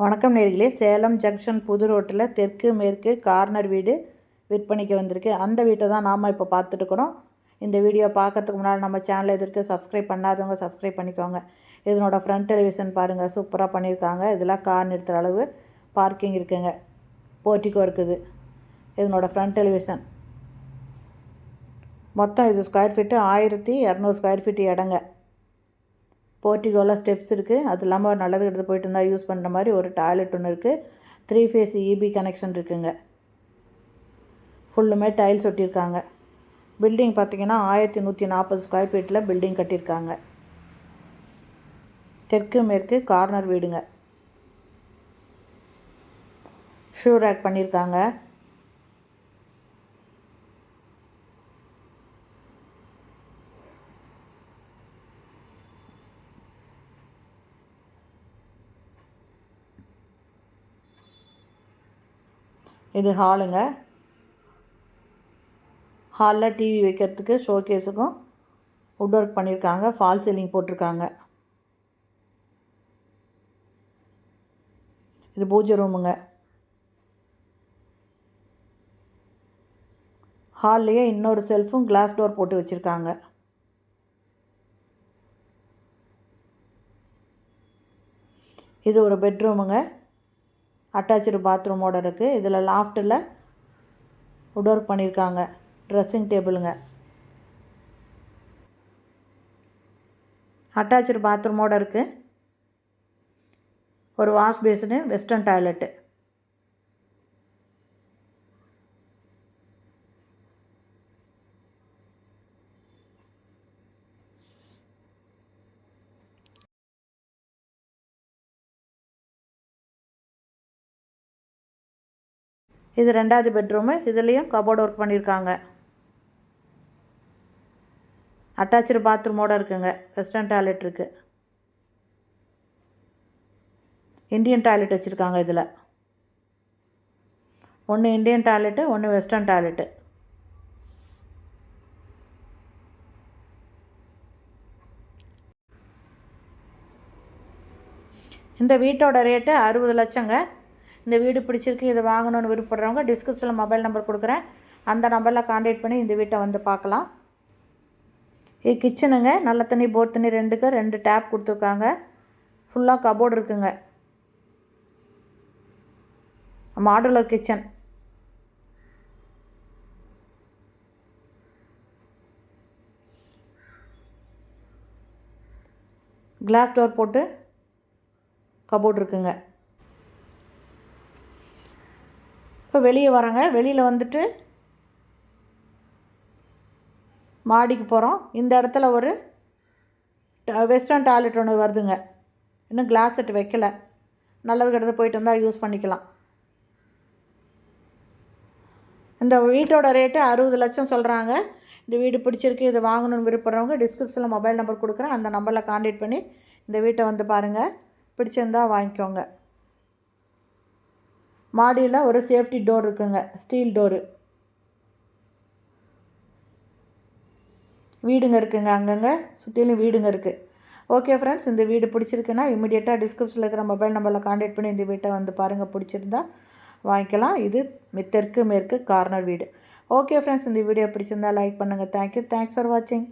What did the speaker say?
வணக்கம் நேர்களே, சேலம் ஜங்ஷன் புது ரோட்டில் தெற்கு மேற்கு கார்னர் வீடு விற்பனைக்கு வந்திருக்கு. அந்த வீட்டை தான் நாம் இப்போ பார்த்துட்டுருக்குறோம். இந்த வீடியோ பார்க்கறதுக்கு முன்னாடி நம்ம சேனல் எதற்கு சப்ஸ்கிரைப் பண்ணாதவங்க சப்ஸ்கிரைப் பண்ணிக்கோங்க. இதனோட ஃப்ரண்ட் டெலிவிஷன் பாருங்கள், சூப்பராக பண்ணியிருக்காங்க. இதெல்லாம் கார் நிறுத்துகிற அளவு பார்க்கிங் இருக்குங்க, போர்ட்டிகோ இருக்குது. இதனோட ஃப்ரண்ட் டெலிவிஷன் மொத்தம் இது ஸ்கொயர் ஃபீட்டு 1200 ஸ்கொயர் ஃபீட் இடங்க. போர்ட்டிகோவில் ஸ்டெப்ஸ் இருக்குது. அது இல்லாமல் ஒரு நல்லது எடுத்து போயிட்டு இருந்தால் யூஸ் பண்ணுற மாதிரி ஒரு டாய்லெட் ஒன்று இருக்குது. 3 ஃபேஸ் இபி கனெக்ஷன் இருக்குங்க. ஃபுல்லுமே டைல்ஸ் ஒட்டியிருக்காங்க. பில்டிங் பார்த்திங்கன்னா 1140 ஸ்கொயர் ஃபீட்டில் பில்டிங் கட்டியிருக்காங்க. தெற்கு மேற்கு கார்னர் வீடுங்க. ஷூ ரேக் பண்ணியிருக்காங்க. இது ஹாலுங்க. ஹாலில் டிவி வைக்கிறதுக்கு ஷோகேஸுக்கும் வுட் ஒர்க் பண்ணியிருக்காங்க. ஃபால் சீலிங் போட்டிருக்காங்க. இது பூஜை ரூமுங்க. ஹால்லையே இன்னொரு செல்ஃபும் கிளாஸ் டோர் போட்டு வச்சுருக்காங்க. இது ஒரு பெட்ரூமுங்க. அட்டாச்சு பாத்ரூமோடு இருக்குது. இதில் லாஃப்ட்டில் வுட் ஒர்க் பண்ணியிருக்காங்க. ட்ரெஸ்ஸிங் டேபிளுங்க. அட்டாச்சு பாத்ரூமோடு இருக்குது. ஒரு வாஷ் பேசினு, வெஸ்டர்ன் டாய்லெட்டு. இது 2வது பெட்ரூமு. இதுலேயும் கபோர்டு ஒர்க் பண்ணியிருக்காங்க. அட்டாச்சு பாத்ரூமோடு இருக்குங்க. வெஸ்டர்ன் டாய்லெட் இருக்குது. இந்தியன் டாய்லெட் வச்சுருக்காங்க. இதில் ஒன்று இந்தியன் டாய்லெட்டு, ஒன்று வெஸ்டர்ன் டாய்லெட்டு. இந்த வீட்டோட ரேட்டு 60 லட்சங்க. இந்த வீடு பிடிச்சிருக்கு, இதை வாங்கணுன்னு விருப்பப்படுறவங்க டிஸ்கிரிப்ஷனில் மொபைல் நம்பர் கொடுக்குறேன். அந்த நம்பரில் கான்டாக்ட் பண்ணி இந்த வீட்டை வந்து பார்க்கலாம். இது கிச்சனுங்க. நல்ல தண்ணி போர் தண்ணி 2 டேப் கொடுத்துருக்காங்க. ஃபுல்லாக கபோர்டு இருக்குங்க. Modular kitchen. கிளாஸ் டோர் போட்டு கபோர்டு இருக்குங்க. இப்போ வெளியே வரோங்க. வெளியில் வந்துட்டு மாடிக்கு போகிறோம். இந்த இடத்துல ஒரு வெஸ்டர்ன் டாய்லெட் ஒன்று வருதுங்க. இன்னும் கிளாஸ் செட் வைக்கலை. நல்லது கெட்டது போயிட்டு வந்தால் யூஸ் பண்ணிக்கலாம். இந்த வீட்டோட ரேட்டு 60 லட்சம் சொல்கிறாங்க. இந்த வீடு பிடிச்சிருக்கு, இதை வாங்கணுன்னு விருப்பப்படுறவங்க டிஸ்கிரிப்ஷனில் மொபைல் நம்பர் கொடுக்குறேன். அந்த நம்பரில் கான்டாக்ட் பண்ணி இந்த வீட்டை வந்து பாருங்கள். பிடிச்சிருந்தால் வாங்கிக்கோங்க. மாடியில் ஒரு சேஃப்டி டோர் இருக்குங்க, ஸ்டீல் டோரு. வீடுங்க இருக்குங்க. அங்கங்கே சுற்றிலும் வீடுங்க இருக்குது. ஓகே ஃப்ரெண்ட்ஸ், இந்த வீடு பிடிச்சிருக்குன்னா இமீடியட்டாக டிஸ்கிரிப்ஷனில் இருக்கிற மொபைல் நம்பரில் கான்டாக்ட் பண்ணி இந்த வீட்டை வந்து பாருங்கள். பிடிச்சிருந்தா வாங்கிக்கலாம். இது தெற்கு மேற்கு கார்னர் வீடு. ஓகே ஃப்ரெண்ட்ஸ், இந்த வீடியோ பிடிச்சிருந்தா லைக் பண்ணுங்கள். தேங்க்யூ. தேங்க்ஸ் ஃபார் வாட்சிங்.